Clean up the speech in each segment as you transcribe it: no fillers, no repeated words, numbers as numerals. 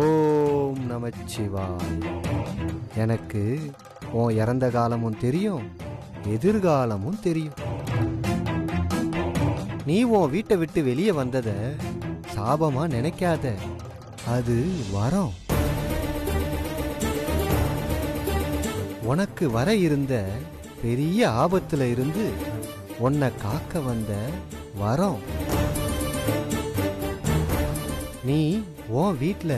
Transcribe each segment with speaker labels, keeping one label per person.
Speaker 1: ஓம் நமச்சிவாய். எனக்கு உன் இறந்த காலமும் தெரியும், எதிர்காலமும் தெரியும். நீ உன் வீட்டை விட்டு வெளியே வந்தத சாபமா நினைக்காத, அது வரம். உனக்கு வர இருந்த பெரிய ஆபத்துல இருந்து உன்னை காக்க வந்த வரம். நீ உன் வீட்ல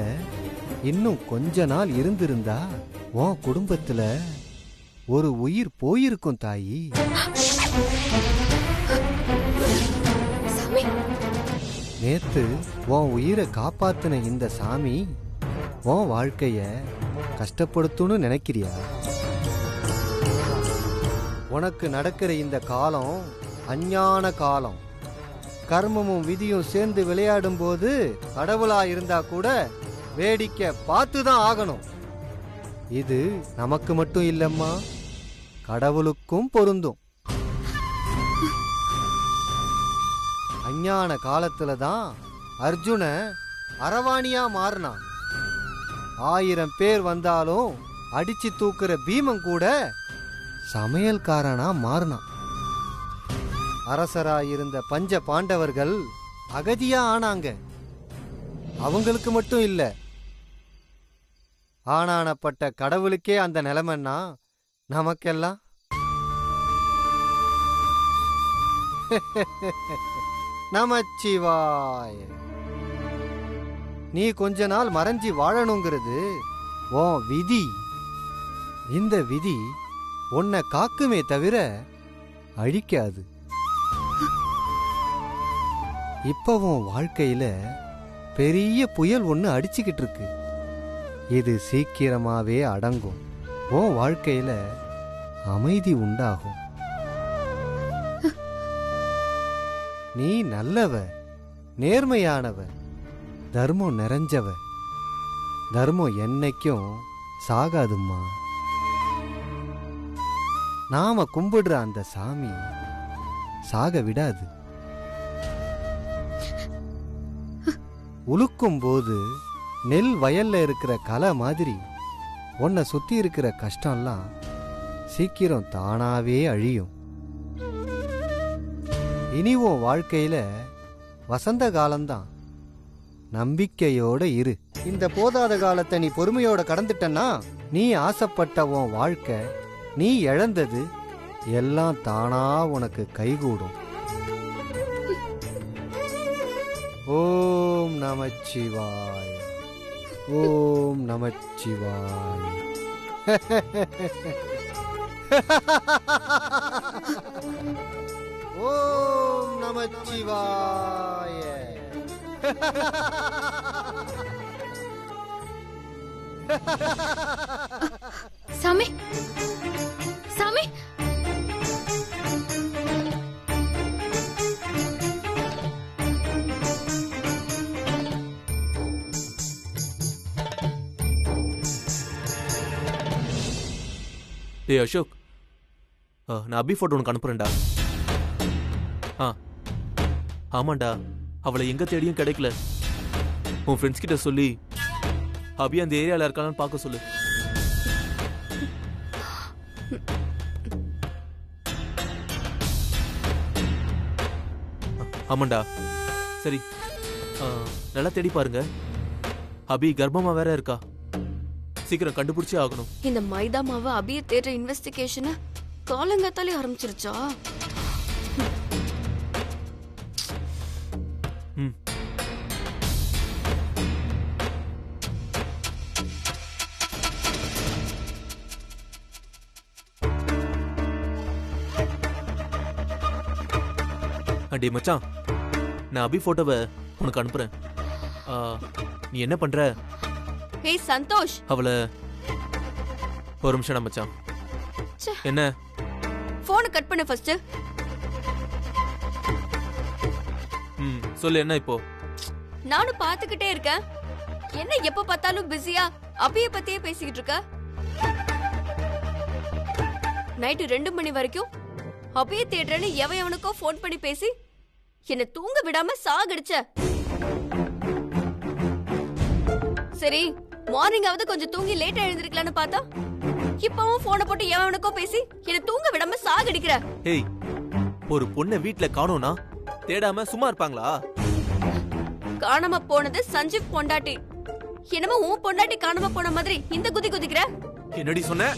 Speaker 1: இன்னும் கொஞ்ச நாள் இருந்திருந்தா உன் குடும்பத்துல ஒரு உயிர் போயிருக்கும் தாயி. நேத்து உன் உயிரை காப்பாத்தின இந்த சாமி உன் வாழ்க்கைய கஷ்டப்படுத்தும்னு நினைக்கிறியா? உனக்கு நடக்கிற இந்த காலம் அஞ்ஞான காலம். கர்மமும் விதியும் சேர்ந்து விளையாடும் போது கடவுளா இருந்தா கூட வேடிக்கை பார்த்துதான் ஆகணும். இது நமக்கு மட்டும் இல்லம்மா, கடவுளுக்கும் பொருந்தும். அஞ்ஞான காலத்துல தான் அர்ஜுன அரவாணியா மாறினான். 1000 பேர் வந்தாலும் அடிச்சு தூக்குற பீமன் கூட சமையல்காரனா மாறினான். அரசராயிருந்த பஞ்ச பாண்டவர்கள் அகதியா ஆனாங்க. அவங்களுக்கு மட்டும் இல்ல, ஆனானப்பட்ட கடவுளுக்கே அந்த நிலைமைன்னா நமக்கெல்லாம் நமச்சிவாய. நீ கொஞ்ச நாள் மறைஞ்சி வாழணுங்கிறது உன் விதி. இந்த விதி உன்னை காக்குமே தவிர அழிக்காது. இப்பவும் வாழ்க்கையில பெரிய புயல் ஒண்ணு அடிச்சுக்கிட்டு இருக்கு. இது சீக்கிரமாவே அடங்கும். உன் வாழ்க்கையில அமைதி உண்டாகும். நீ நல்லவ, நேர்மையானவ, தர்மம் நிறைஞ்சவ. தர்மம் என்னைக்கும் சாகாதும்மா. நாம கும்பிடுற அந்த சாமி சாக விடாது. உலுக்கும் போது நெல் வயல்ல இருக்கிற களை மாதிரி உன்னை சுத்தி இருக்கிற கஷ்டம்லாம் சீக்கிரம் தானாவே அழியும். இனி உன் வாழ்க்கையில வசந்த காலம்தான். நம்பிக்கையோட இரு. இந்த போதாத காலத்தை நீ பொறுமையோட கடந்துட்டன்னா நீ ஆசைப்பட்ட உன் வாழ்க்கை, நீ இழந்தது எல்லாம் தானா உனக்கு கைகூடும். ஓம் நமச்சிவாய். ஓம் நமச்சிவாய். ஓம் நமச்சிவாய.
Speaker 2: சாமி, சாமி,
Speaker 3: டேய் அசோக், நான் அபி போட்டோ உனக்கு அனுப்புறேன்டா. ஆமாண்டா, அவளை எங்க தேடியும் கிடைக்கல. உன் ஃப்ரெண்ட்ஸ் கிட்ட சொல்லி அபி அந்த ஏரியால இருக்கான்னு பார்க்க சொல்லு. ஆமாண்டா, சரி, நல்லா தேடி பாருங்க. அபி கர்ப்பமா வேற இருக்கா, சீக்கிரம் கண்டுபிடிச்சே ஆகணும்.
Speaker 2: இந்த மைதா மாவு அபிய தேடுற இன்வெஸ்டிகேஷனை காலங்காத்தாலே ஆரம்பிச்சிருச்சா?
Speaker 3: அடி மச்சான், நான் அபி போட்டோவை உனக்கு அனுப்புறேன். நீ என்ன பண்ற?
Speaker 2: ஏய் சந்தோஷ்,
Speaker 3: அவளை ஒரு நிமிஷம் மச்சான். என்ன?
Speaker 2: போனை கட் பண்ணு ஃபர்ஸ்ட்.
Speaker 3: சொல்லு, என்ன இப்போ?
Speaker 2: நானும் பாத்துக்கிட்டே இருக்கேன். என்ன எப்ப பார்த்தாலும் பிஸியா அபிய பத்தியே பேசிக்கிட்டு இருக்க? நைட்டு 2 மணி வரைக்கும் அபிய தேடுறேன்னு எவனுக்கோ போன் பண்ணி பேசி என்ன தூங்க விடாம சாகடிச்ச. சரி மார்னிங்காவது கொஞ்சம் தூங்கி லேட்டா எழுந்திருக்கலாம்னு பார்த்தா இப்பவும் போனை போட்டு எவனுக்கோ பேசி என்ன தூங்க விடாம சாகடிக்கிற.
Speaker 3: ஹேய், ஒரு பொண்ணை வீட்ல காணோம்னா தேடாம சும்மா இருப்பாங்களா?
Speaker 2: காணாம போனது சஞ்சீவ் பொண்டாட்டி. என்னமோ உன் பொண்டாட்டி காணாம போன மாதிரி இந்த குதி குதிக்கிற.
Speaker 3: என்னடி சொன்ன?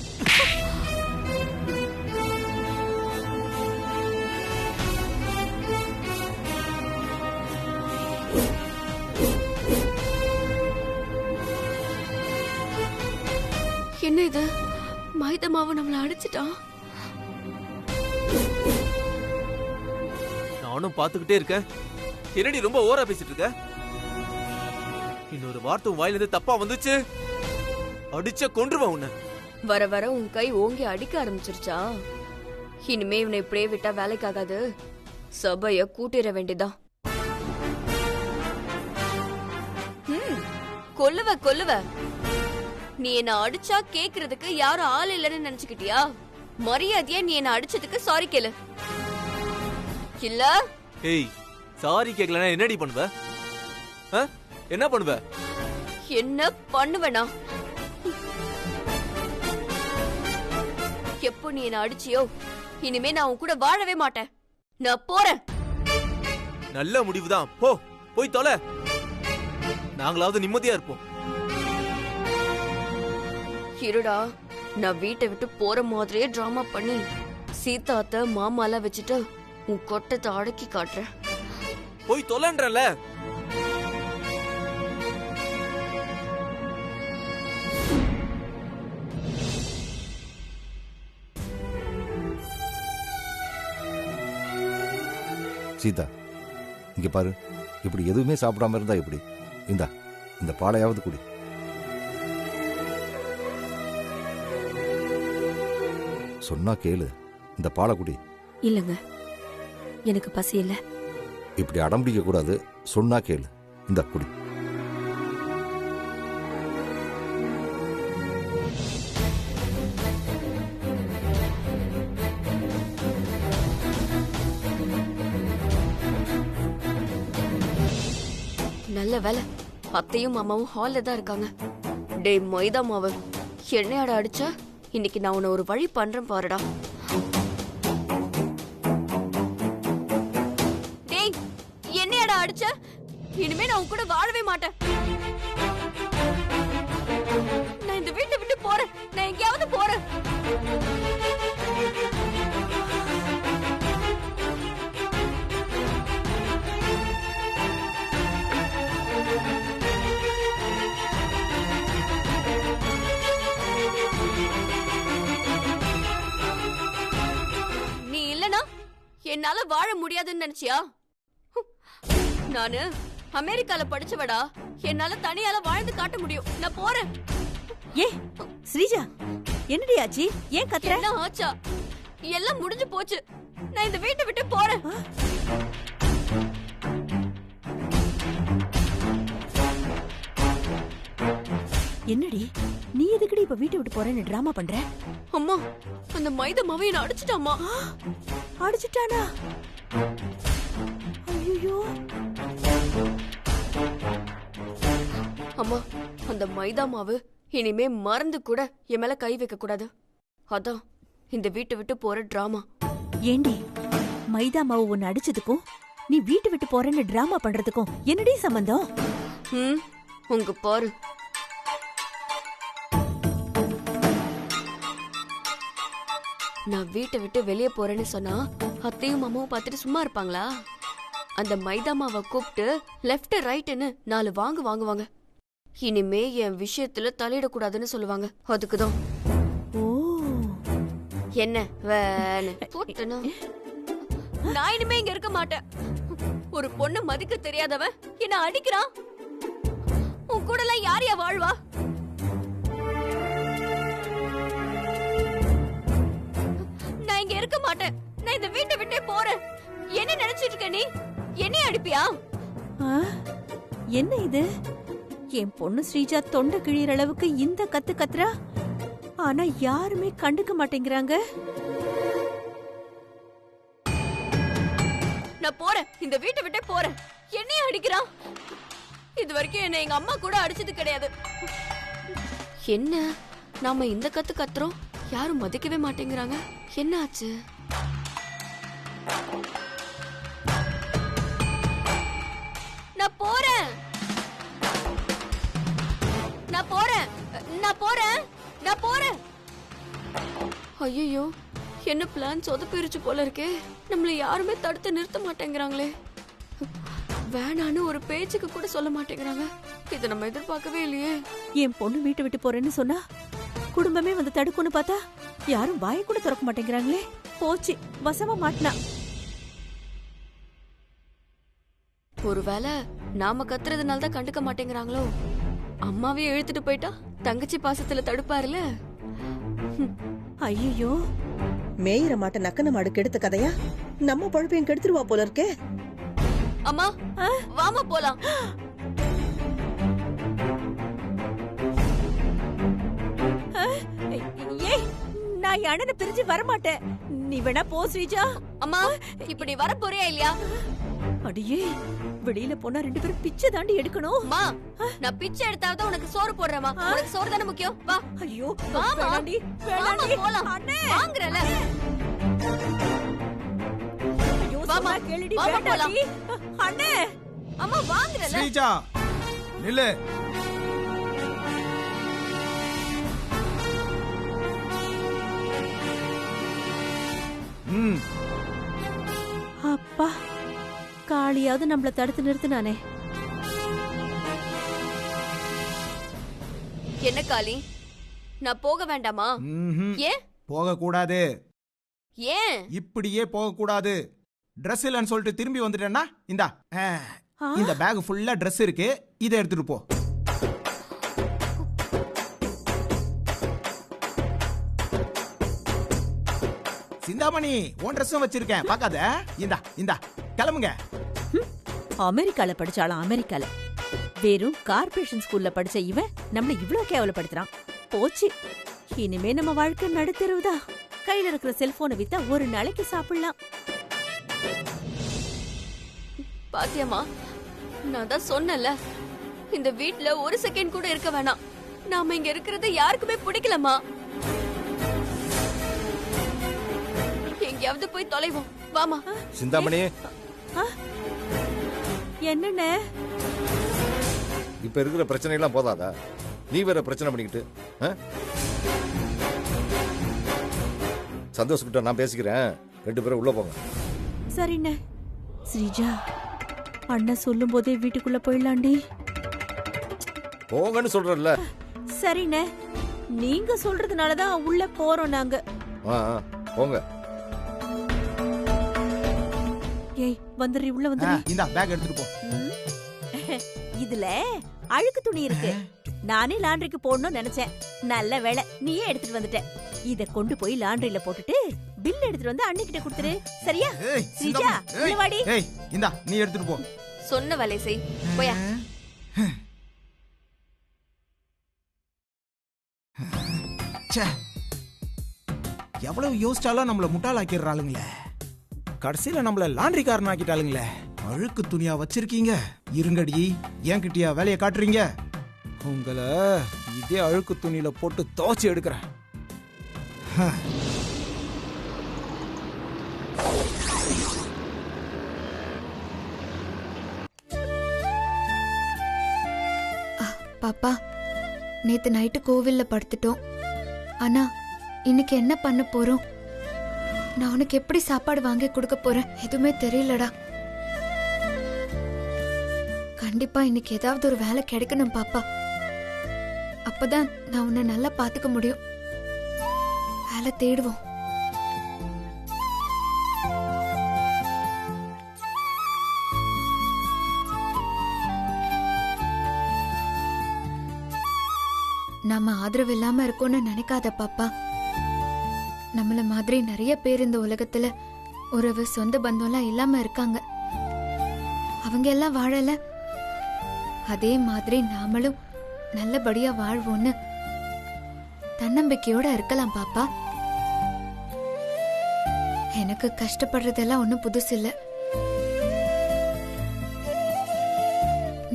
Speaker 2: என்ன இது? மைதா மாவு நம்மள அடிச்சிட்டான்.
Speaker 3: நானும் பாத்துக்கிட்டே இருக்கேன். என்னடி ரொம்ப ஓவரா பேசிட்டு இருக்க? இன்னொரு வார்த்தை வாயில இருந்து தப்பா வந்துச்சு, அடிச்ச கொன்றுவேன் உன்னை.
Speaker 2: வர வர உன் கை ஓங்கி அடிக்க ஆரம்பிச்சிருச்சா? இனிமே இவனை இப்படியே விட்டா வேலைக்காகாது. சபைய கூட்டிட வேண்டியதான். கொல்லுவ கொல்லுவ. நீ என்ன அடிச்சா கேக்குறதுக்கு யாரும் ஆள் இல்லன்னு நினைச்சுக்கிட்டியா? மரியாதையா நீ என்ன அடிச்சதுக்கு சாரி கேளு. இல்ல
Speaker 3: ஏய், சாரி கேக்கலனா என்னடி பண்ணுவ? என்ன பண்ணுவ?
Speaker 2: என்ன பண்ணுவேனா? எப்போ நீ என்ன அடிச்சியோ இனிமே நான் உன் கூட வாழவே மாட்டேன். நான் போறேன்.
Speaker 3: நல்ல முடிவுதான். போ, போய் தொலை. நாங்களாவது நிம்மதியா இருப்போம்.
Speaker 2: இருடா, நான் வீட்டை விட்டு போற மாதிரியே டிராமா பண்ணி சீதாத்த மாமாலாம் வச்சுட்டு உன் கொட்டத்தை அடக்கி காட்டுறேன்.
Speaker 3: போய் தொலைன்றல.
Speaker 4: சீதா, இங்க பாரு, இப்படி எதுவுமே சாப்பிடாம இருந்தா எப்படி? இந்த பாலையாவது குடி. சொன்னா கேளு, இந்த பாலை குடி.
Speaker 5: இல்லங்க, எனக்கு பசி இல்ல.
Speaker 4: இப்படி அடம்பிடிக்க கூடாது, சொன்னா கேளு. இந்த குடி.
Speaker 2: நல்ல வேலை, அத்தையும் மாமாவும் ஹால்ல தான் இருக்காங்க. டேய் மைதா மாவு, என்னையாட அடிச்ச? இன்னைக்கு நான் உன்னை ஒரு வழி பண்றேன் பாருடா. டேய், என்னையாட அடிச்ச? இனிமே நான் உன் கூட வாழவே மாட்டேன். நான் இந்த வீட்டை விட்டு போறேன். நான் எங்கேயாவது போறேன். என்னால வாழ முடியாதுன்னு நினைச்சியா? நானு அமெரிக்கால படிச்சவடா. என்னால தனியால வாழ்ந்து காட்ட முடியும். நான் போறேன்.
Speaker 5: ஏ ஸ்ரீஜா, என்னடி ஆச்சு? ஏன் கத்துற?
Speaker 2: என்ன ஆச்சா? எல்லாம் முடிஞ்சு போச்சு. நான் இந்த வீட்டை விட்டு போறேன்.
Speaker 5: என்னடி நீ எதுக்குடி இப்ப வீட்டை விட்டு போறேன்னு டிராமா பண்ற?
Speaker 2: அம்மா, அந்த மைதா மாவை என்ன அடிச்சிட்டாமா.
Speaker 5: அடிச்சிட்டானா? ஐயோ
Speaker 2: அம்மா, அந்த மைதா மாவு இனிமே மறந்து கூட என் மேல கை வைக்க கூடாது. அதான் இந்த வீட்டை விட்டு போற டிராமா.
Speaker 5: ஏண்டி, மைதா மாவு ஒன்னு அடிச்சதுக்கும் நீ வீட்டை விட்டு போறேன்னு டிராமா பண்றதுக்கும் என்னடி சம்பந்தம்?
Speaker 2: உங்க பாரு. நான் வீட்டை விட்டு வெளியே போறேன்னு சொன்னா அத்தையும் மாமாவும் பார்த்துட்டு சும்மா இருப்பாங்களா? அந்த மைதா மாவை கூப்பிட்டு லெஃப்ட் ரைட்னு 4 வாங்குவாங்க. இனிமே என் விஷயத்துல தலையிடக்கூடாதுன்னு சொல்லுவாங்க. அதுக்குதான்.
Speaker 5: ஓ,
Speaker 2: என்ன வேணும்? நான் இனிமே இங்க இருக்க மாட்டேன். ஒரு பொண்ணு மதிக்க தெரியாதவன் என்ன அடிக்கிறான். உன் கூட எல்லாம் யாரையா வாழ்வா? நான் இங்க இருக்க மாட்டேன். நான் இந்த வீட்டை விட்டே போறேன். என்ன நினைச்சிட்டு இருக்க நீ? என்ன அடிப்பியா?
Speaker 5: என்ன இது? என் பொண்ணு ஸ்ரீஜா தொண்டை கிழியற அளவுக்கு இந்த கத்து கத்துறா. ஆனா யாருமே கண்டுக்க மாட்டேங்கிறாங்க.
Speaker 2: நான் போறேன். இந்த வீட்டை விட்டே போறேன். என்னைய அடிக்கிறான். இது வரைக்கும் என்ன எங்க அம்மா கூட அடிச்சது கிடையாது. என்ன நாம இந்த கத்து கத்துறோம், யாரும் மதிக்கவே மாட்டேங்கிறாங்க. என்ன ஆச்சு? நான் போறேன், நான் போறேன், நான் போறேன், நான் போறேன். ஐயோ, என்ன பிளான் சொதப்பிருச்சு போல இருக்கே. நம்மள யாருமே தடுத்து நிறுத்த மாட்டேங்கிறாங்களே. வேணான்னு ஒரு பேச்சுக்கு கூட சொல்ல மாட்டேங்கிறாங்க. இதை நம்ம எதிர்பார்க்கவே இல்லையே.
Speaker 5: என் பொண்ணு வீட்டை விட்டு போறேன்னு சொன்னா குடும்பமே வந்து தடுக்கும்னு பார்த்தா யாரும் வாயை கூட திறக்க மாட்டேங்கிறாங்களே. போச்சு, வசமா மாட்டினா.
Speaker 2: ஒருவேளை நாம கத்துறதுனால தான் கண்டுக்க மாட்டேங்கிறாங்களோ. அம்மாவையே இழுத்துட்டு போயிட்டா தங்கச்சி பாசத்துல தடுப்பாருல.
Speaker 5: ஐயோ,
Speaker 6: மேயிற மாட்ட நக்கன மாடு கெடுத்த கதையா நம்ம பழுப்பையும் கெடுத்துருவா போல இருக்கே.
Speaker 2: அம்மா வாமா போலாம்.
Speaker 5: ஏய், நான் என் அண்ணனை பிரிஞ்சு வரமாட்டேன். நீ வேணா போ ஸ்ரீஜா.
Speaker 2: அம்மா இப்ப நீ வர போறியா இல்லையா?
Speaker 5: அடியே, வெளியில போனா 2 பேரும் பிச்சை தாண்டி எடுக்கணும்.
Speaker 2: அம்மா நான் பிச்சை எடுத்தாவது உனக்கு சோறு போடுறேம்மா. உனக்கு சோறு தானே முக்கியம். வா.
Speaker 5: ஐயோ,
Speaker 2: வாமா.
Speaker 5: வேணாண்டி,
Speaker 2: வாமா
Speaker 5: வேணாண்டி.
Speaker 2: போலாம்.
Speaker 5: அண்ணே,
Speaker 2: வாங்குறல.
Speaker 5: ஐயோ,
Speaker 2: வாமா.
Speaker 5: சொன்னா கேளுடி,
Speaker 2: வாமா
Speaker 5: வேண்டாண்டி. அண்ணே,
Speaker 2: அம்மா வாங்குறல.
Speaker 7: ஸ்ரீஜா நில்லு.
Speaker 5: அப்பா, காளியாவது நம்மள தடுத்து நிறுத்தினானே.
Speaker 2: என்ன காளி, நான் போக வேண்டாமா? ஏன்
Speaker 7: போக கூடாது.
Speaker 2: ஏன்
Speaker 7: இப்படியே போக கூடாது. Dress இல்லன்னு சொல்லிட்டு திரும்பி வந்துட்டேன்னா இந்தா இந்த பேக் ஃபுல்லா Dress இருக்கு, இதை எடுத்துட்டு போ. சிந்தாமணி, உன் ட்ரெஸ்ஸும் வச்சிருக்கேன், பார்க்காத. இந்தா கிளம்புங்க.
Speaker 5: அமெரிக்கால படிச்சாலும் அமெரிக்கால வெறும் கார்ப்பரேஷன் ஸ்கூல்ல படிச்ச இவன் நம்மள இவ்ளோ கேவலப்படுத்துறான். போச்சு, இனிமே நம்ம வாழ்க்கை நடுத்தருவுதா. கையில இருக்கிற செல்போனை வித்தா ஒரு நாளைக்கு சாப்பிடலாம்.
Speaker 2: பாத்தியம்மா, நான் தான் சொன்னல, இந்த வீட்ல ஒரு செகண்ட் கூட இருக்க வேணாம். நாம இங்க இருக்கிறது யாருக்குமே பிடிக்கலமா. எங்கேயாவது போய் தொலைவோம். வாமா.
Speaker 4: சிந்தாமணி,
Speaker 5: என்னென்ன
Speaker 4: இப்ப இருக்கிற பிரச்சனை எல்லாம் போதாதா? நீ வேற பிரச்சனை பண்ணிக்கிட்டு. சந்தோஷ் நான் பேசிக்கிறேன், 2 பேரும் உள்ள போங்க.
Speaker 5: சரிண்ணே. ஸ்ரீஜா, அண்ணன் சொல்லும் போதே வீட்டுக்குள்ள போயிடலாண்டி.
Speaker 4: போங்கன்னு சொல்றல.
Speaker 5: சரிண்ணே, நீங்க சொல்றதுனாலதான் உள்ள போறோம் நாங்க.
Speaker 4: போங்க.
Speaker 5: ஏய், வந்துடுறி, உள்ள வந்துடுறி.
Speaker 7: இந்த பேக் எடுத்துட்டு போ.
Speaker 5: இதுல அழுக்கு துணி இருக்கு. நானே லாண்டரிக்கு போடணும்னு நினைச்சேன். நல்ல வேளை நீயே எடுத்துட்டு வந்துட்ட. இத கொண்டு போய் லாண்டரியில போட்டுட்டு பில் எடுத்துட்டு வந்து அண்ணிக்கிட்ட கொடுத்துரு. சரியா?
Speaker 7: ஏய்,
Speaker 5: ஸ்ரீஜா, உள்ள வாடி.
Speaker 7: ஏய், இந்தா நீ எடுத்துட்டு போ.
Speaker 2: சொன்ன வேலையை செய். போயா.
Speaker 7: எவ்வளவு யோசிச்சாலும் நம்மள முட்டாளாக்கிடுறாளுங்களே. கடைசியில நம்மள லாண்டரிக்காரன் ஆக்கிட்டாளுங்களே. அழுக்கு துணியா வச்சிருக்கீங்க, இருங்கடி. என்கிட்டயா வேலையை காட்டுறீங்க? உங்களை இதே அழுக்கு துணியில போட்டு துவைச்சு எடுக்கிறேன்.
Speaker 8: பாப்பா, நேத்து நைட்டு கோவில்ல படுத்துட்டோம். ஆனா இன்னைக்கு என்ன பண்ண போறோம்? நான் உனக்கு எப்படி சாப்பாடு வாங்கி கொடுக்க போறேன் எதுவுமே தெரியலடா. கண்டிப்பா இன்னைக்கு ஏதாவது ஒரு வேலை கிடைக்கணும் பாப்பா. அப்பதான் நான் உன்னை நல்லா பாத்துக்க முடியும். வேலை தேடுவோம். நாம ஆதரவு இல்லாம இருக்கோம்னு நினைக்காத பாப்பா. நம்மள மாதிரி நிறைய பேர் இந்த உலகத்துல உறவு சொந்த பந்தம்லாம் இல்லாம இருக்காங்க. அவங்க எல்லாம் வாழல, அதே மாதிரி நாமளும் நல்லபடியா வாழ்வோன்னு தன்னம்பிக்கையோட இருக்கலாம் பாப்பா. எனக்கு கஷ்டப்படுறதெல்லாம் ஒன்னும் புதுசு இல்ல.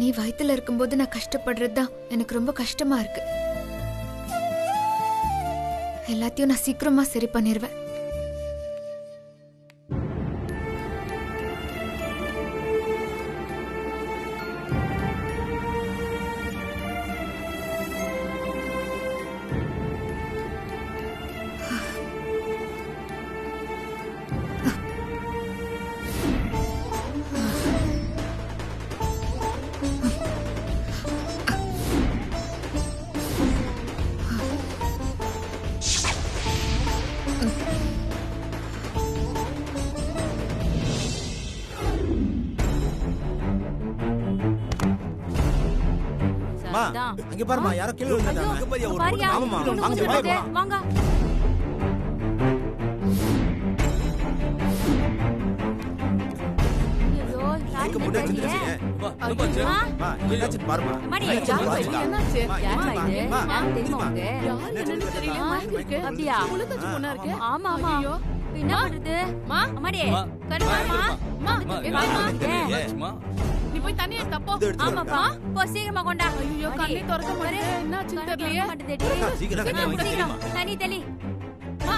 Speaker 8: நீ வயித்துல இருக்கும்போது நான் கஷ்டப்படுறது தான் எனக்கு ரொம்ப கஷ்டமா இருக்கு. எல்லாத்தையும் நான் சீக்கிரமா சரி பண்ணிடுவேன்.
Speaker 7: அங்க பாருமா, யாரோ கீழே விழுந்துட்டாங்க. ஆமாமா, வாங்க வெளியே போலாம்.
Speaker 2: வாங்க.
Speaker 7: பாருமா.
Speaker 9: நீ போய் தண்ணி எடுத்து போ.
Speaker 2: ஆமாப்பா, போ சீக்கிரமா கொண்டா.
Speaker 9: ஐயோ, கண்ணே திறக்க மாட்டேங்குது. என்னாச்சு தெரியலையே.
Speaker 2: தண்ணி தெளி.
Speaker 9: மா,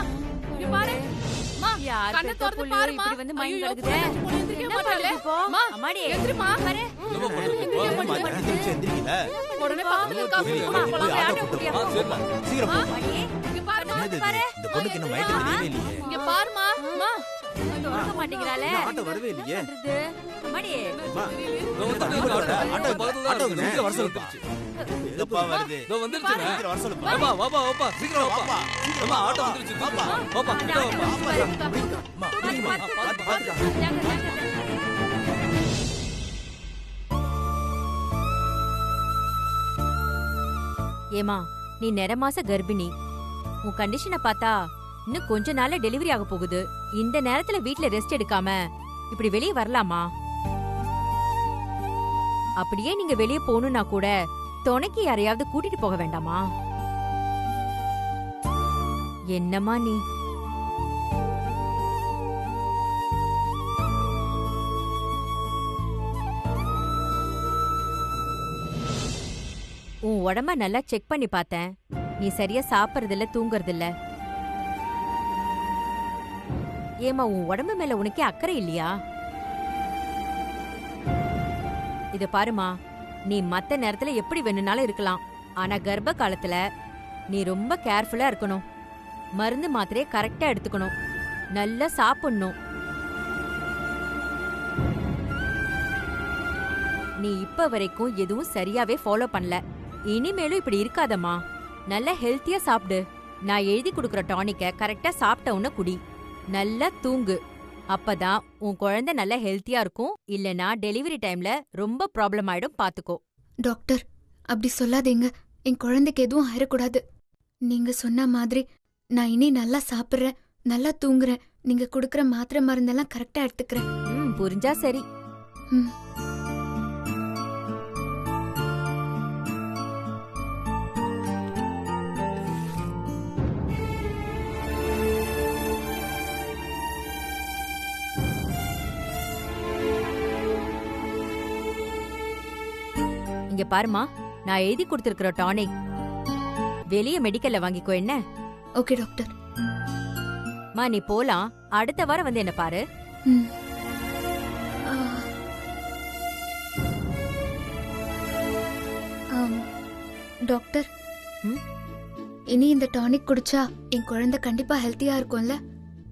Speaker 9: இங்க பாரு. மா, கண்ணை திறந்து பாருமா.
Speaker 2: இப்படி வந்து மைண்ட்
Speaker 9: ஐயோ,
Speaker 2: வருகுதே.
Speaker 9: எந்திரிக்க மாட்டாளே.
Speaker 2: மா,
Speaker 9: அம்மாடி,
Speaker 2: எந்திரிமா.
Speaker 9: பாரு. உடனே பாத்துக்க காசு போலாம். யாரோ குட்டியா.
Speaker 7: சீக்கிரம் போ.
Speaker 9: இங்க பாருமா.
Speaker 7: இந்த பொண்ணுக்கு இன்னும் மயக்கம் தெரியவே இல்லையே.
Speaker 9: இங்க பாருமா. மா,
Speaker 2: திறக்க மாட்டேங்கிறாளே.
Speaker 7: ஆட்டோ வரவே இல்லையே.
Speaker 2: அம்மாடி,
Speaker 7: ஆட்டோ வர சொல்லுப்பா. எதப்பா வருது?
Speaker 10: இதோ வந்துருச்சு.
Speaker 7: சீக்கிரம் வர சொல்லுப்பா.
Speaker 10: வாப்பா வாப்பா வாப்பா சீக்கிரம் வாப்பா. அம்மா ஆட்டோ வந்துருச்சு. வாப்பா வாப்பா கிட்ட வாப்பா.
Speaker 11: ஏமா, நீ நிறமாச கர்ப்பிணி. உன் கண்டிஷனை பார்த்தா இன்னும் கொஞ்ச நாள்ல டெலிவரி ஆக போகுது. இந்த நேரத்துல வீட்ல ரெஸ்ட் எடுக்காம இப்படி வெளியே வரலாமா? அப்படியே நீங்க வெளியே போகணும்னா கூட துணைக்கு யாரையாவது கூட்டிட்டு போக வேண்டாமா? என்னம்மா நீ? உன் உடம்ப நல்லா செக் பண்ணி பார்த்தேன். நீ சரியா சாப்பிடுறதில்ல, தூங்குறதில்ல. ஏமா, உன் உடம்பு மேல உனக்கே அக்கறை இல்லையா? இத பாருமா, நீ மத்த நேரத்துல எப்படி வேணும்னாலும் இருக்கலாம். ஆனா கர்ப்ப காலத்துல நீ ரொம்ப கேர்ஃபுல்லா இருக்கணும். மருந்து மாத்திரையை கரெக்டா எடுத்துக்கணும். நல்லா சாப்பிடணும். நீ இப்ப வரைக்கும் எதுவும் சரியாவே ஃபாலோ பண்ணல. இனிமேலும் இப்படி இருக்காதம்மா. நல்லா ஹெல்த்தியா சாப்பிடு. நான் எழுதி கொடுக்குற டானிக்க கரெக்டா சாப்பிட்ட உடனே குடி. நல்லா தூங்கு. அப்பதான் உன் குழந்தை நல்லா ஹெல்த்தியா இருக்கும். இல்லனா டெலிவரி டைம்ல ரொம்ப ப்ராப்ளம் ஆயிடும். பாத்துக்கோ.
Speaker 8: டாக்டர், அப்படி சொல்லாதீங்க. என் குழந்தைக்கு எதுவும் ஆயிடக்கூடாது. நீங்க சொன்ன மாதிரி நான் இனி நல்லா சாப்பிடுறேன், நல்லா தூங்குறேன். நீங்க கொடுக்கற மாத்திரை மருந்தெல்லாம் கரெக்டா எடுத்துக்கிறேன்.
Speaker 11: புரிஞ்சா சரி.
Speaker 8: ம்.
Speaker 11: இங்க பாருமா, நான் எழுதி கொடுத்திருக்கிற டானிக் வெளிய மெடிக்கல்ல வாங்கிக்கோ. என்ன?
Speaker 8: Okay doctor.
Speaker 11: மா, நீ போலாம். அடுத்த வாரம் வந்து என்ன பாரு.
Speaker 8: ம். டாக்டர், இனி இந்த டானிக் குடிச்சா என் குழந்தை கண்டிப்பா ஹெல்த்தியா இருக்கும்ல?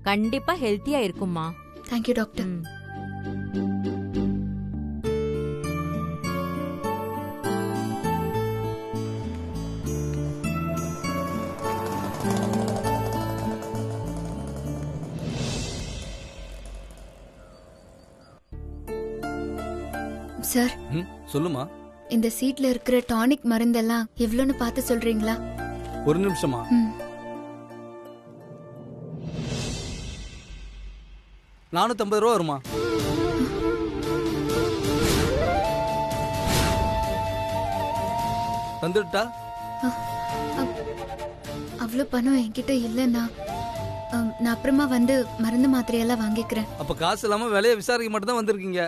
Speaker 11: கண்டிப்பா ஹெல்த்தியா இருக்கும்மா.
Speaker 8: Thank you doctor. சார்,
Speaker 10: சொல்லுமா.
Speaker 8: இந்த சீட்ல இருக்கிற டானிக் மருந்தெல்லாம் எவ்வளவுன்னு பார்த்து சொல்றீங்களா?
Speaker 10: ஒரு நிமிஷமா. 450 ரூபா வருமா? தந்துட்டா?
Speaker 8: அவ்வளவு பணம் என்கிட்ட இல்லைன்னா நான் அப்புறமா வந்து மருந்து மாத்திரையெல்லாம் வாங்கிக்கிறேன்.
Speaker 10: அப்ப காசு இல்லாம விலையை விசாரிக்க மட்டும் தான் வந்திருக்கீங்க.